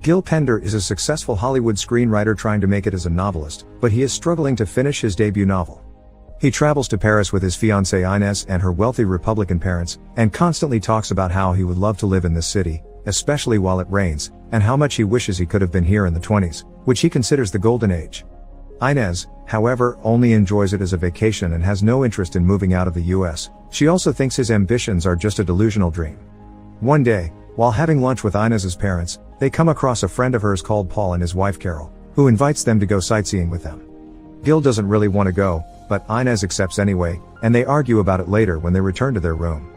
Gil Pender is a successful Hollywood screenwriter trying to make it as a novelist, but he is struggling to finish his debut novel. He travels to Paris with his fiancée Inez and her wealthy Republican parents, and constantly talks about how he would love to live in this city, especially while it rains, and how much he wishes he could have been here in the 20s, which he considers the golden age. Inez, however, only enjoys it as a vacation and has no interest in moving out of the US. She also thinks his ambitions are just a delusional dream. One day, while having lunch with Inez's parents, they come across a friend of hers called Paul and his wife Carol, who invites them to go sightseeing with them. Gil doesn't really want to go, but Inez accepts anyway, and they argue about it later when they return to their room.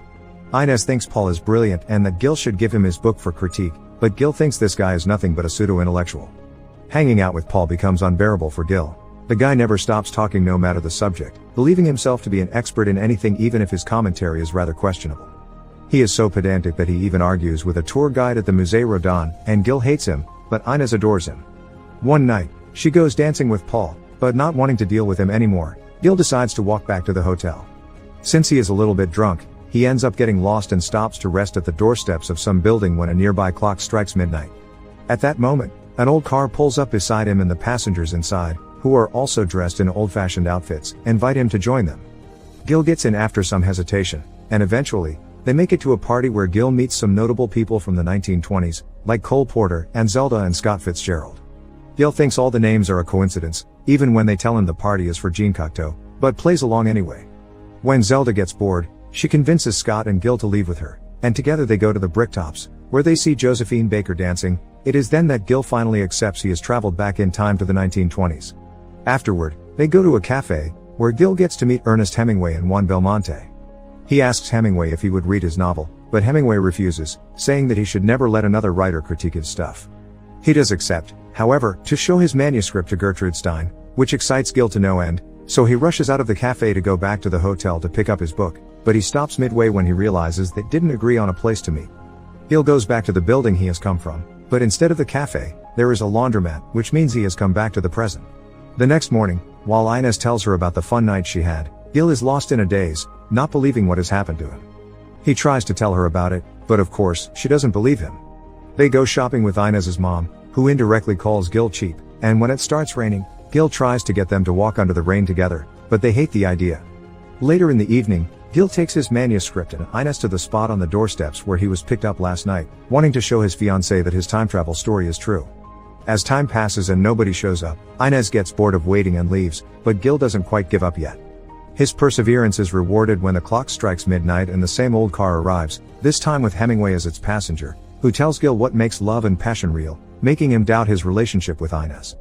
Inez thinks Paul is brilliant and that Gil should give him his book for critique, but Gil thinks this guy is nothing but a pseudo-intellectual. Hanging out with Paul becomes unbearable for Gil. The guy never stops talking no matter the subject, believing himself to be an expert in anything even if his commentary is rather questionable. He is so pedantic that he even argues with a tour guide at the Musée Rodin, and Gil hates him, but Inez adores him. One night, she goes dancing with Paul, but not wanting to deal with him anymore, Gil decides to walk back to the hotel. Since he is a little bit drunk, he ends up getting lost and stops to rest at the doorsteps of some building when a nearby clock strikes midnight. At that moment, an old car pulls up beside him and the passengers inside, who are also dressed in old-fashioned outfits, invite him to join them. Gil gets in after some hesitation, and eventually, they make it to a party where Gil meets some notable people from the 1920s, like Cole Porter and Zelda and Scott Fitzgerald. Gil thinks all the names are a coincidence, even when they tell him the party is for Jean Cocteau, but plays along anyway. When Zelda gets bored, she convinces Scott and Gil to leave with her, and together they go to the Bricktops, where they see Josephine Baker dancing. It is then that Gil finally accepts he has traveled back in time to the 1920s. Afterward, they go to a cafe, where Gil gets to meet Ernest Hemingway and Juan Belmonte. He asks Hemingway if he would read his novel, but Hemingway refuses, saying that he should never let another writer critique his stuff. He does accept, however, to show his manuscript to Gertrude Stein, which excites Gil to no end, so he rushes out of the cafe to go back to the hotel to pick up his book, but he stops midway when he realizes they didn't agree on a place to meet. Gil goes back to the building he has come from, but instead of the cafe, there is a laundromat, which means he has come back to the present. The next morning, while Inez tells her about the fun night she had, Gil is lost in a daze, not believing what has happened to him. He tries to tell her about it, but of course, she doesn't believe him. They go shopping with Inez's mom, who indirectly calls Gil cheap, and when it starts raining, Gil tries to get them to walk under the rain together, but they hate the idea. Later in the evening, Gil takes his manuscript and Inez to the spot on the doorsteps where he was picked up last night, wanting to show his fiancée that his time travel story is true. As time passes and nobody shows up, Inez gets bored of waiting and leaves, but Gil doesn't quite give up yet. His perseverance is rewarded when the clock strikes midnight and the same old car arrives, this time with Hemingway as its passenger, who tells Gil what makes love and passion real, making him doubt his relationship with Inez.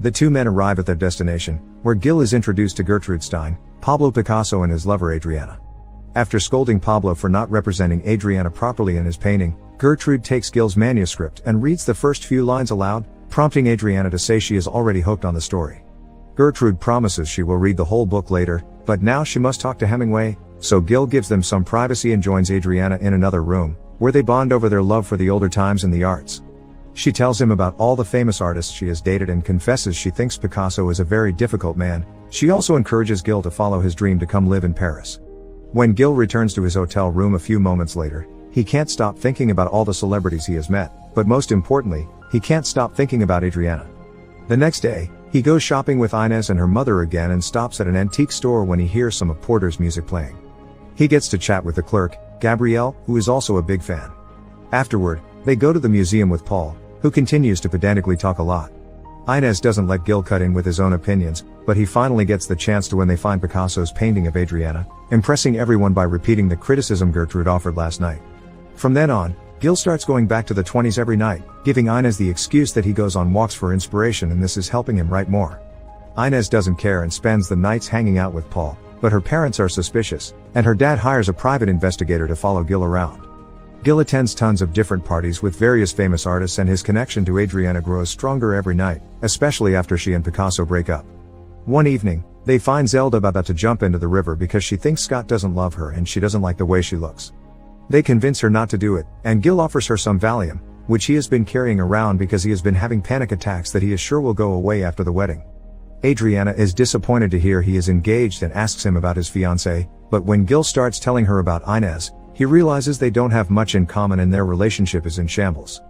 The two men arrive at their destination, where Gil is introduced to Gertrude Stein, Pablo Picasso and his lover Adriana. After scolding Pablo for not representing Adriana properly in his painting, Gertrude takes Gil's manuscript and reads the first few lines aloud, prompting Adriana to say she is already hooked on the story. Gertrude promises she will read the whole book later, but now she must talk to Hemingway, so Gil gives them some privacy and joins Adriana in another room, where they bond over their love for the older times and the arts. She tells him about all the famous artists she has dated and confesses she thinks Picasso is a very difficult man. She also encourages Gil to follow his dream to come live in Paris. When Gil returns to his hotel room a few moments later, he can't stop thinking about all the celebrities he has met, but most importantly, he can't stop thinking about Adriana. The next day, he goes shopping with Inez and her mother again and stops at an antique store when he hears some of Porter's music playing. He gets to chat with the clerk, Gabrielle, who is also a big fan. Afterward, they go to the museum with Paul, who continues to pedantically talk a lot. Inez doesn't let Gil cut in with his own opinions, but he finally gets the chance to when they find Picasso's painting of Adriana, impressing everyone by repeating the criticism Gertrude offered last night. From then on, Gil starts going back to the 20s every night, giving Inez the excuse that he goes on walks for inspiration and this is helping him write more. Inez doesn't care and spends the nights hanging out with Paul, but her parents are suspicious, and her dad hires a private investigator to follow Gil around. Gil attends tons of different parties with various famous artists and his connection to Adriana grows stronger every night, especially after she and Picasso break up. One evening, they find Zelda about to jump into the river because she thinks Scott doesn't love her and she doesn't like the way she looks. They convince her not to do it, and Gil offers her some Valium, which he has been carrying around because he has been having panic attacks that he is sure will go away after the wedding. Adriana is disappointed to hear he is engaged and asks him about his fiancée, but when Gil starts telling her about Inez, he realizes they don't have much in common and their relationship is in shambles.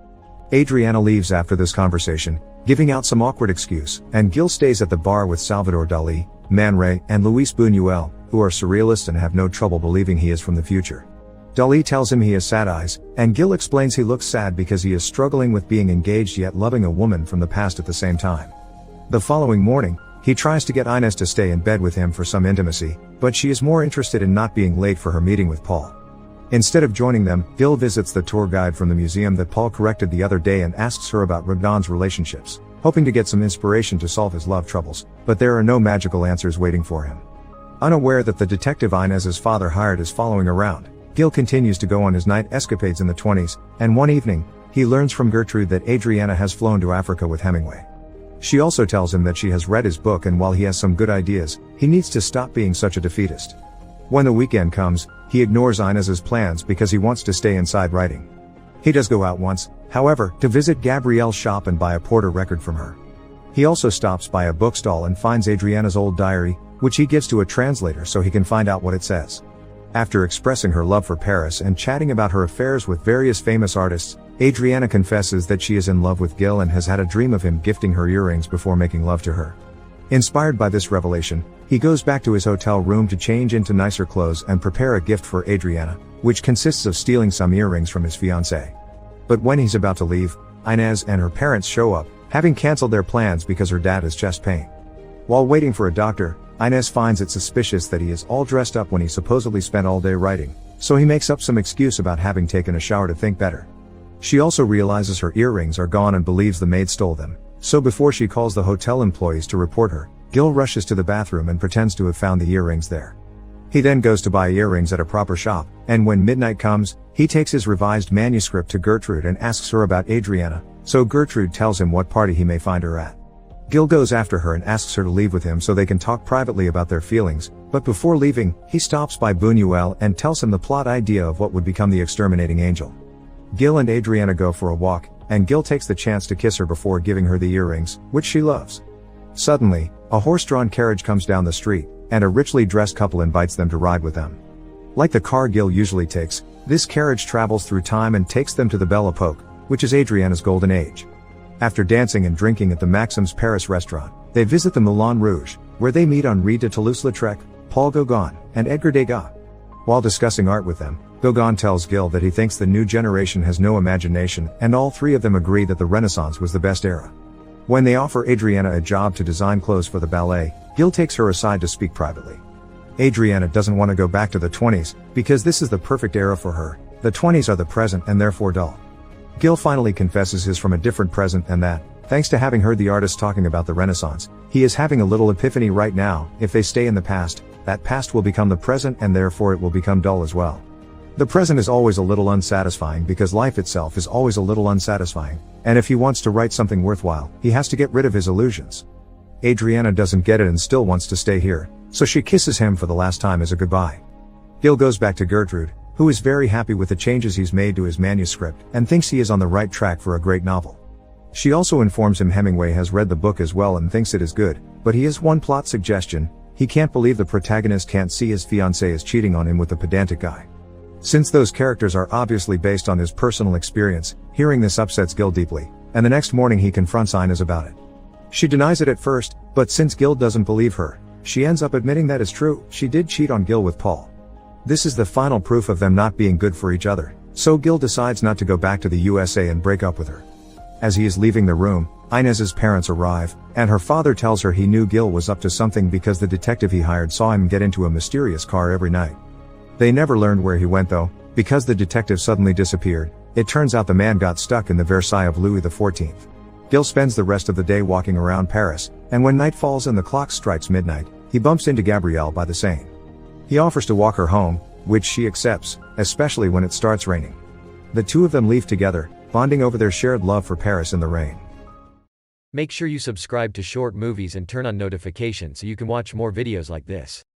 Adriana leaves after this conversation, giving out some awkward excuse, and Gil stays at the bar with Salvador Dali, Man Ray, and Luis Buñuel, who are surrealists and have no trouble believing he is from the future. Dali tells him he has sad eyes, and Gil explains he looks sad because he is struggling with being engaged yet loving a woman from the past at the same time. The following morning, he tries to get Inez to stay in bed with him for some intimacy, but she is more interested in not being late for her meeting with Paul. Instead of joining them, Gil visits the tour guide from the museum that Paul corrected the other day and asks her about Rodin's relationships, hoping to get some inspiration to solve his love troubles, but there are no magical answers waiting for him. Unaware that the detective Inez's father hired is following around, Gil continues to go on his night escapades in the 20s, and one evening, he learns from Gertrude that Adriana has flown to Africa with Hemingway. She also tells him that she has read his book, and while he has some good ideas, he needs to stop being such a defeatist. When the weekend comes, he ignores Inez's plans because he wants to stay inside writing. He does go out once, however, to visit Gabrielle's shop and buy a Porter record from her. He also stops by a bookstall and finds Adriana's old diary, which he gives to a translator so he can find out what it says. After expressing her love for Paris and chatting about her affairs with various famous artists, Adriana confesses that she is in love with Gil and has had a dream of him gifting her earrings before making love to her. Inspired by this revelation, he goes back to his hotel room to change into nicer clothes and prepare a gift for Adriana, which consists of stealing some earrings from his fiancée. But when he's about to leave, Inez and her parents show up, having cancelled their plans because her dad has chest pain. While waiting for a doctor, Inez finds it suspicious that he is all dressed up when he supposedly spent all day writing, so he makes up some excuse about having taken a shower to think better. She also realizes her earrings are gone and believes the maid stole them, so before she calls the hotel employees to report her, Gil rushes to the bathroom and pretends to have found the earrings there. He then goes to buy earrings at a proper shop, and when midnight comes, he takes his revised manuscript to Gertrude and asks her about Adriana, so Gertrude tells him what party he may find her at. Gil goes after her and asks her to leave with him so they can talk privately about their feelings, but before leaving, he stops by Buñuel and tells him the plot idea of what would become the exterminating angel. Gil and Adriana go for a walk, and Gil takes the chance to kiss her before giving her the earrings, which she loves. Suddenly, a horse-drawn carriage comes down the street, and a richly dressed couple invites them to ride with them. Like the car Gil usually takes, this carriage travels through time and takes them to the Belle Epoque, which is Adriana's golden age. After dancing and drinking at the Maxim's Paris restaurant, they visit the Moulin Rouge, where they meet Henri de Toulouse-Lautrec, Paul Gauguin, and Edgar Degas. While discussing art with them, Gauguin tells Gil that he thinks the new generation has no imagination, and all three of them agree that the Renaissance was the best era. When they offer Adriana a job to design clothes for the ballet, Gil takes her aside to speak privately. Adriana doesn't want to go back to the 20s, because this is the perfect era for her. The 20s are the present and therefore dull. Gil finally confesses he's from a different present and that, thanks to having heard the artist talking about the Renaissance, he is having a little epiphany right now. If they stay in the past, that past will become the present and therefore it will become dull as well. The present is always a little unsatisfying because life itself is always a little unsatisfying, and if he wants to write something worthwhile, he has to get rid of his illusions. Adriana doesn't get it and still wants to stay here, so she kisses him for the last time as a goodbye. Gil goes back to Gertrude, who is very happy with the changes he's made to his manuscript and thinks he is on the right track for a great novel. She also informs him Hemingway has read the book as well and thinks it is good, but he has one plot suggestion: he can't believe the protagonist can't see his fiancée is cheating on him with the pedantic guy. Since those characters are obviously based on his personal experience, hearing this upsets Gil deeply, and the next morning he confronts Inez about it. She denies it at first, but since Gil doesn't believe her, she ends up admitting that is true, she did cheat on Gil with Paul. This is the final proof of them not being good for each other, so Gil decides not to go back to the USA and break up with her. As he is leaving the room, Inez's parents arrive, and her father tells her he knew Gil was up to something because the detective he hired saw him get into a mysterious car every night. They never learned where he went though, because the detective suddenly disappeared. It turns out the man got stuck in the Versailles of Louis XIV. Gil spends the rest of the day walking around Paris, and when night falls and the clock strikes midnight, he bumps into Gabrielle by the Seine. He offers to walk her home, which she accepts, especially when it starts raining. The two of them leave together, bonding over their shared love for Paris in the rain. Make sure you subscribe to Short Movies and turn on notifications so you can watch more videos like this.